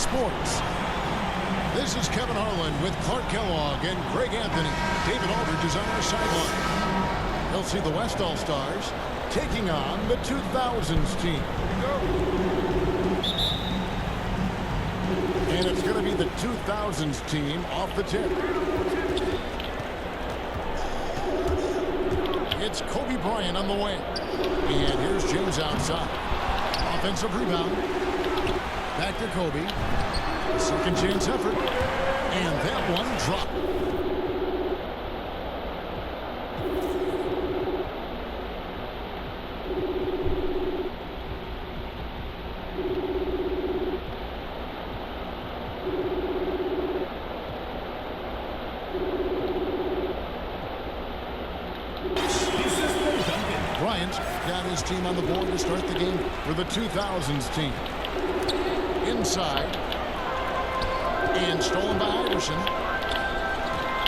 Sports. This is Kevin Harlan with Clark Kellogg and Greg Anthony. David Aldridge is on our sideline. He'll see the West All-Stars taking on the 2000s team. And it's going to be the 2000s team off the tip. It's Kobe Bryant on the wing. And here's James outside. Offensive rebound. Back to Kobe. Second chance effort. And that one dropped. Bryant got his team on the board to start the game for the 2000s team. Inside. And stolen by Iverson.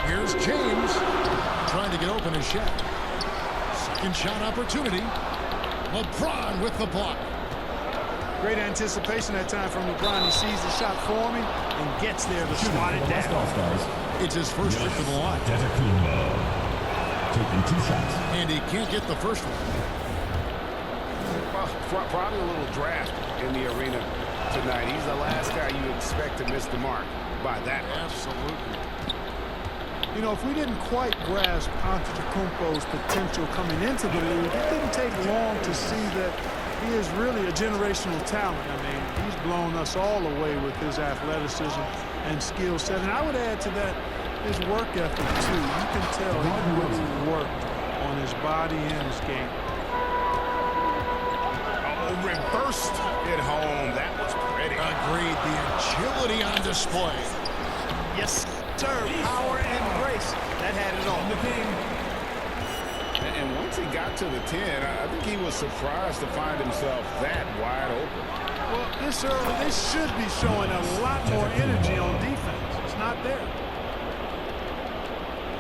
Here's James trying to get open a shot. Second shot opportunity. LeBron with the block. Great anticipation that time from LeBron. He sees the shot forming and gets there to slot it down. It's his first trip to the line. Taking 2 shots. And he can't get the first one. Well, probably a little draft in the arena tonight. He's the last guy you expect to miss the mark by that. Absolutely. You know, if we didn't quite grasp Antetokounmpo's potential coming into the league, it didn't take long to see that he is really a generational talent. I mean, he's blown us all away with his athleticism and skill set. And I would add to that his work ethic, too. You can tell he really worked on his body and his game. Oh, reversed it home. That was pretty. Agreed. The agility on display. Yes, sir. Power and grace. That had it on. And once he got to the 10, I think he was surprised to find himself that wide open. Well, this early, they should be showing a lot more energy on defense. It's not there.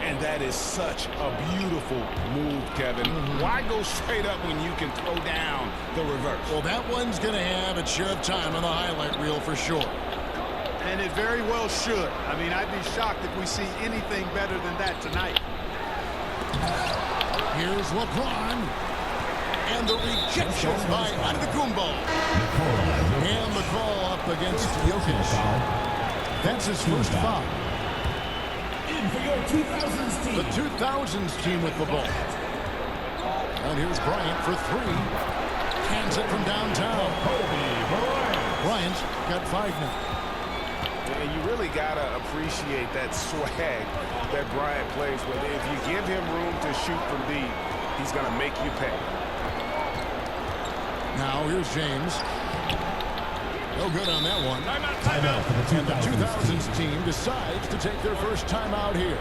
And that is such a beautiful move, Kevin. Why go straight up when you can throw down the reverse? Well, that one's going to have its share of time on the highlight reel for sure. And it very well should. I mean, I'd be shocked if we see anything better than that tonight. Here's LeBron. And the rejection by Antetokounmpo. And the call up against Jokic. That's his first foul. For your 2000s team. The 2000s team with the ball. And here's Bryant for 3. Hands it from downtown. Bryant got 5 now. And you really got to appreciate that swag that Bryant plays with. If you give him room to shoot from deep, he's going to make you pay. Now here's James. No good on that one. Timeout for the And the 2000s 2000s team decides to take their first timeout here.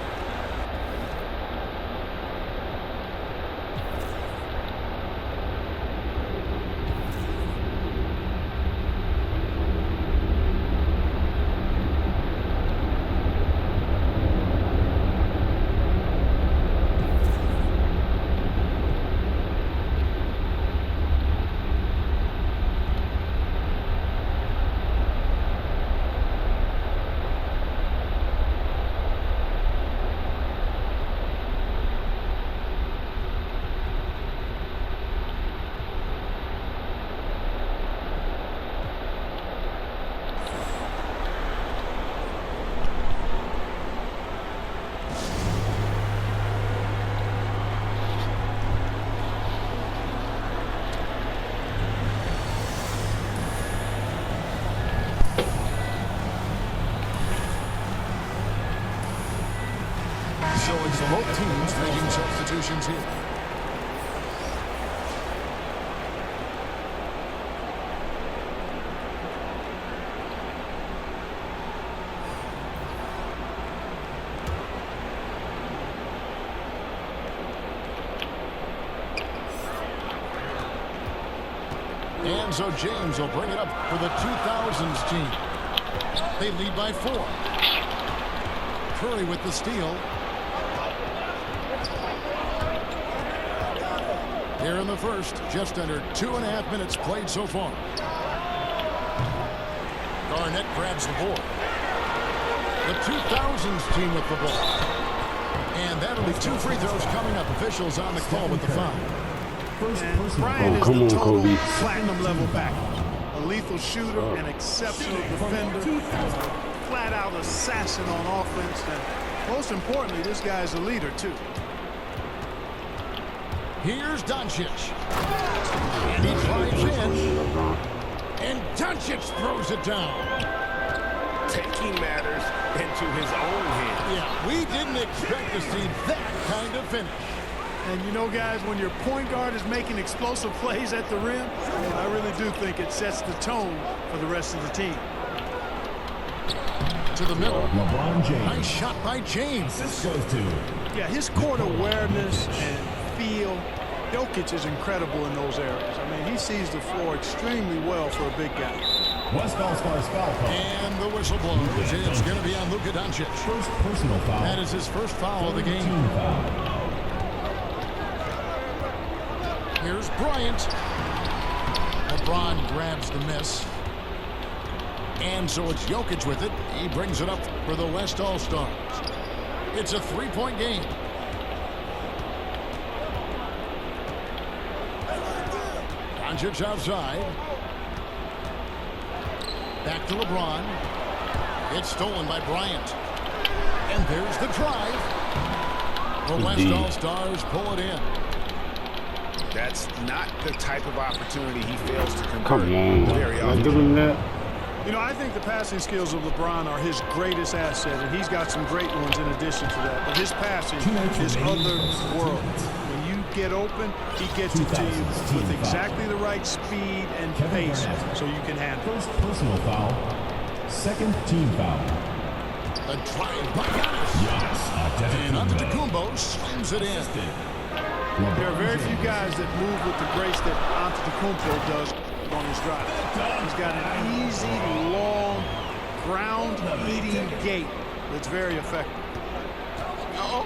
So it's both teams making substitutions here. And so James will bring it up for the 2000s team. They lead by 4. Curry with the steal. Here in the first, just under 2.5 minutes played so far. Garnett grabs the board. The 2000s team with the ball. And that'll be 2 free throws coming up. Officials on the call with the foul. And Bryant is the total platinum level back. A lethal shooter, an exceptional defender, flat-out assassin on offense, and most importantly, this guy's a leader too. Here's Doncic. And he drives in. And Doncic throws it down. Taking matters into his own hands. Yeah, we didn't expect to see that kind of finish. And you know, guys, when your point guard is making explosive plays at the rim, I really do think it sets the tone for the rest of the team. To the middle. LeBron James. Nice shot by James. This goes to Yeah, his court awareness and feel, Jokic is incredible in those areas. I mean, he sees the floor extremely well for a big guy. West All-Stars foul call. And the whistle blows. It's going to be on Luka Doncic. First personal foul. That is his first foul of the game. Team foul. Here's Bryant. LeBron grabs the miss. And so it's Jokic with it. He brings it up for the West All-Stars. It's a 3-point game. Doncic outside. Back to LeBron. It's stolen by Bryant. And there's the drive. The West All-Stars pull it in. That's not the type of opportunity he fails to convert. Come on. Very Am I often. doing that? You know, I think the passing skills of LeBron are his greatest asset, and he's got some great ones in addition to that. But his passing is otherworldly. When you get open, he gets it to you with exactly the right speed and pace so you can handle it. First personal foul. Second team foul. The drive by Giannis. Giannis And Antetokounmpo. Antetokounmpo slams it in. There are very few guys that move with the grace that Antetokounmpo does on his drive. He's got an easy, long, ground-eating gait that's very effective.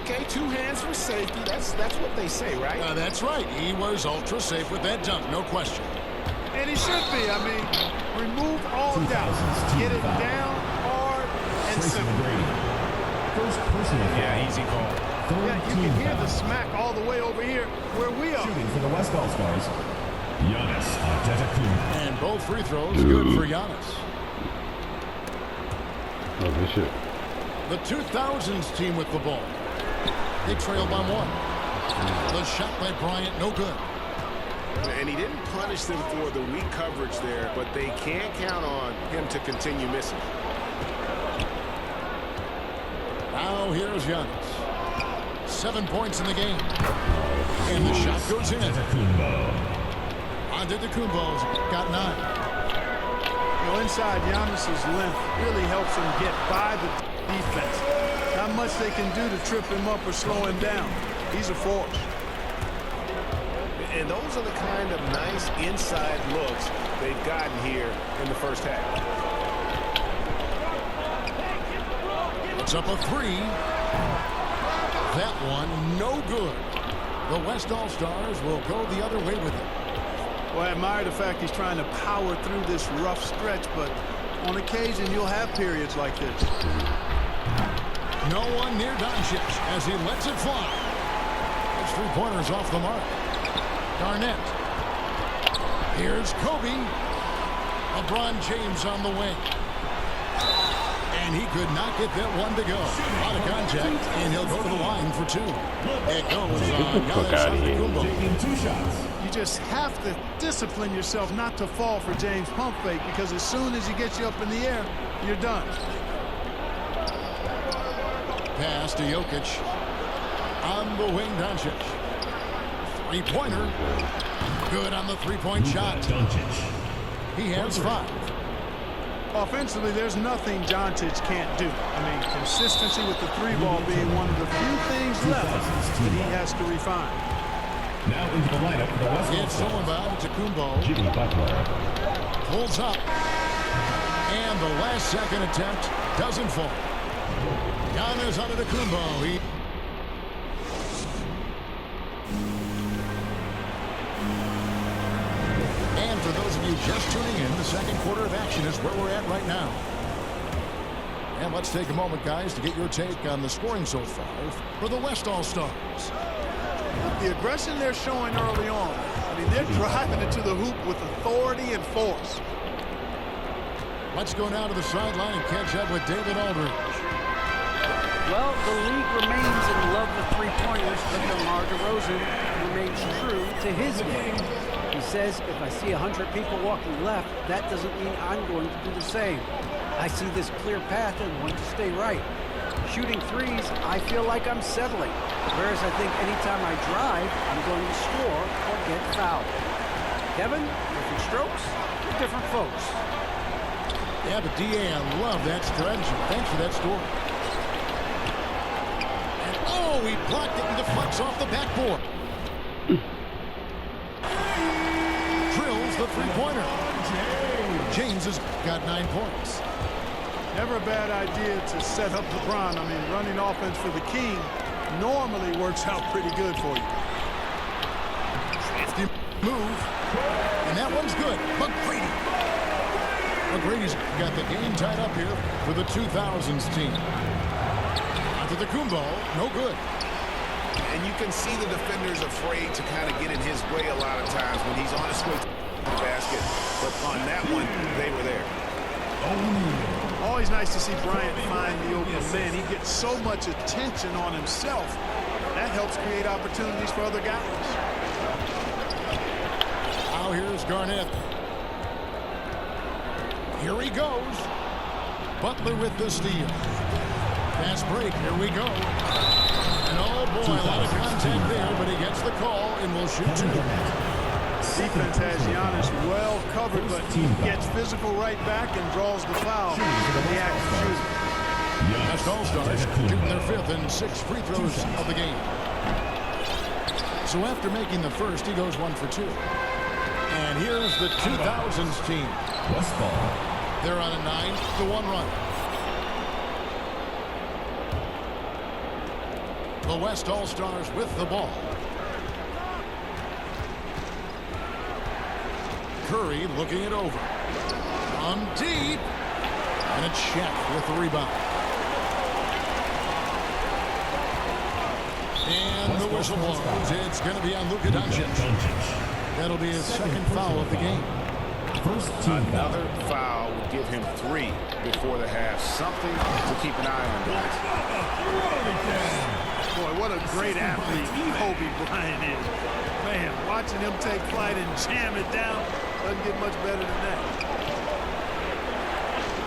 Okay, 2 hands for safety. That's what they say, right? That's right. He was ultra safe with that dunk, no question. And he should be. I mean, remove all doubt. Get it down hard and Tracy simple. McGrady. First personal foul. Yeah, easy call. Third Yeah, you team can hear foul. the smack all the way over here where we are. Shooting for the West All-Stars. Giannis Antetokounmpo. And both free throws good for Giannis. Oh, good shit. The 2000s team with the ball. They trail by 1. The shot by Bryant, no good. And he didn't punish them for the weak coverage there, but they can't count on him to continue missing. Now here's Giannis. 7 points in the game. And the shot goes in. Antetokounmpo. Antetokounmpo's got 9. You know, inside, Giannis's length really helps him get by the defense. Not much they can do to trip him up or slow him down. He's a force. And those are the kind of nice inside looks they've gotten here in the first half. It's up a 3. That one, no good. The West All-Stars will go the other way with it. Well, I admire the fact he's trying to power through this rough stretch, but on occasion you'll have periods like this. No one near Doncic as he lets it fly. Those 3-pointers off the mark. Garnett. Here's Kobe. LeBron James on the wing. And he could not get that one to go. A lot of contact, and he'll go to the line for 2. It goes on fuck outta here. Antetokounmpo. Taking 2 shots. You just have to discipline yourself not to fall for James' pump fake, because as soon as he gets you up in the air, you're done. Pass to Jokic. On the wing, Doncic. 3-pointer. Good on the 3-point shot. Doncic. He has 5. Offensively, there's nothing Doncic can't do. I mean, consistency with the 3-ball being one of the few things left that he has to refine. Now into the lineup for the West It's stolen All-Stars. by Antetokounmpo. Jimmy Butler. Pulls up. And the last second attempt doesn't fall. Giannis Antetokounmpo. And And for those of you just tuning in, the second quarter of action is where we're at right now. And let's take a moment, guys, to get your take on the scoring so far for the West All-Stars. The aggression they're showing early on. I mean, they're driving it to the hoop with authority and force. Let's go now to the sideline and catch up with David Aldridge. Well, the league remains in love with three-pointers, but DeMar DeRozan remains true to his game. He says, if I see 100 people walking left, that doesn't mean I'm going to do the same. I see this clear path and want to stay right. Shooting threes, I feel like I'm settling. Whereas I think anytime I drive, I'm going to score or get fouled. Kevin, different strokes for different folks. Yeah, but DA, I love that strategy. Thanks for that story. And oh, he blocked it and deflects off the backboard. Drills the three-pointer. James has got 9 points. Never a bad idea to set up LeBron. I mean, running offense for the King normally works out pretty good for you. Crafty move. And that one's good. McGrady. McGrady's got the game tied up here for the 2000s team. Antetokounmpo, no good. And you can see the defenders afraid to kind of get in his way a lot of times when he's on his way to the basket. But on that one, they were there. Always nice to see Bryant find the open man. He gets so much attention on himself. That helps create opportunities for other guys. Now here's Garnett. Here he goes. Butler with the steal. Fast break. Here we go. And oh boy, a lot of contact there, but he gets the call and will shoot 2. Defense has Giannis well covered, but he gets physical right back and draws the foul. The act of shooting. West All-Stars shooting their 5th and 6th free throws of the game. So after making the first, he goes 1 for 2. And here's the 2000s team. West Ball. They're on a 9-1 run. The West All-Stars with the ball. Curry looking it over. On deep. And it's Shaq with the rebound. And the whistle blows. It's going to be on Luka Doncic. That'll be his 2nd foul of the game. First team Another foul will give him 3 before the half. Something to keep an eye on, guys. Boy, what a great athlete Kobe Bryant is. Man, watching him take flight and jam it down doesn't get much better than that.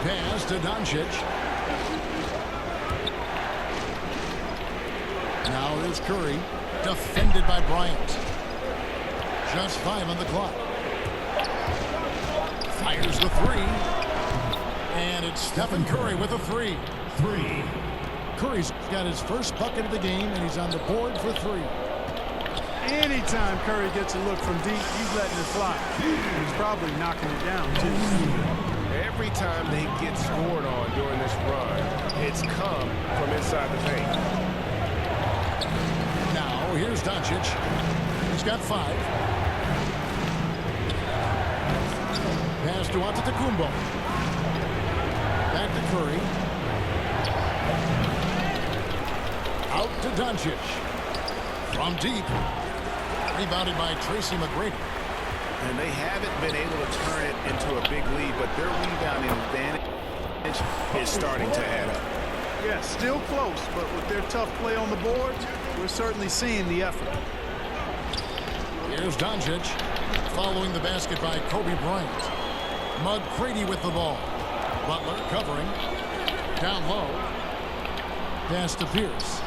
Pass to Doncic. Now there's Curry, defended by Bryant. Just 5 on the clock. Fires the 3. And it's Stephen Curry with a 3. Curry's got his first bucket of the game, and he's on the board for 3. Anytime Curry gets a look from deep, he's letting it fly. He's probably knocking it down, too. Every time they get scored on during this run, it's come from inside the paint. Now, here's Doncic. He's got 5. Pass to Antetokounmpo. Back to Curry. Out to Doncic. From deep. Rebounded by Tracy McGrady. And they haven't been able to turn it into a big lead, but their rebounding advantage is starting to add up. Yeah, still close, but with their tough play on the board, we're certainly seeing the effort. Here's Doncic, following the basket by Kobe Bryant. McGrady with the ball. Butler covering. Down low. Pass to Pierce.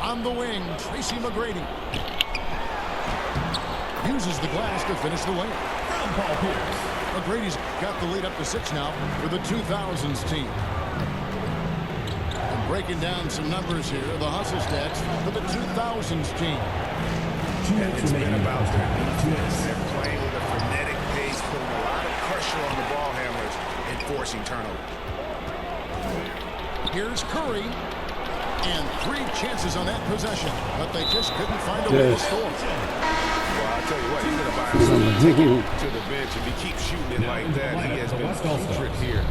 On the wing, Tracy McGrady. Uses the glass to finish the lane. Paul Pierce. McGrady's got the lead up to 6 now for the 2000s team. And breaking down some numbers here, the hustle stats for the 2000s team. And it's been about their defense. They're playing with a frenetic pace, putting a lot of pressure on the ball handlers and forcing turnover. Here's Curry. And 3 chances on that possession, but they just couldn't find a way to score. Well, I'll tell you what, he's going to buy himself a ticket to the bench if he keeps shooting it like that. He has been putrid here.